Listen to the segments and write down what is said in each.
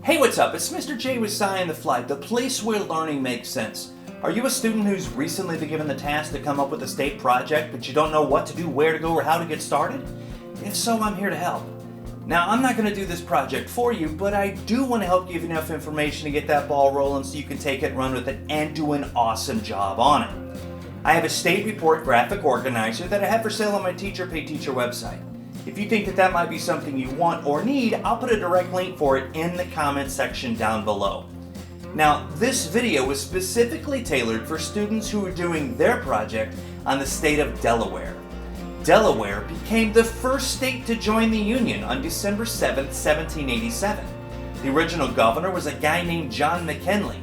Hey, what's up? It's Mr. J with SciOnTheFly, the place where learning makes sense. Are you a student who's recently been given the task to come up with a state project, but you don't know what to do, where to go, or how to get started? If so, I'm here to help. Now, I'm not going to do this project for you, but I do want to help give you enough information to get that ball rolling so you can take it, run with it, and do an awesome job on it. I have a state report graphic organizer that I have for sale on my Teacher Pay Teacher website. If you think that might be something you want or need, I'll put a direct link for it in the comment section down below. Now, this video was specifically tailored for students who are doing their project on the state of Delaware. Delaware became the first state to join the Union on December 7, 1787. The original governor was a guy named John McKinley.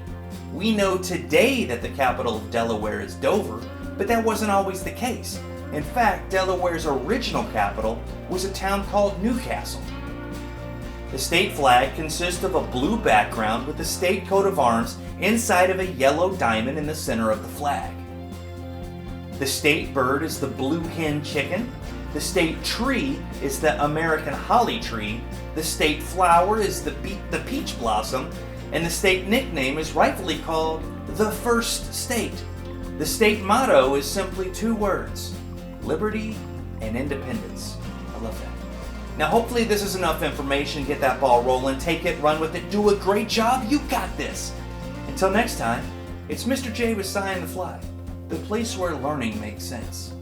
We know today that the capital of Delaware is Dover, but that wasn't always the case. In fact, Delaware's original capital was a town called Newcastle. The state flag consists of a blue background with the state coat of arms inside of a yellow diamond in the center of the flag. The state bird is the blue hen chicken. The state tree is the American holly tree. The state flower is the peach blossom. And the state nickname is rightfully called the First State. The state motto is simply two words: liberty and independence. I love that. Now, hopefully this is enough information. Get that ball rolling, take it, run with it, do a great job. You got this. Until next time, it's Mr. J with SciOnTheFly, the place where learning makes sense.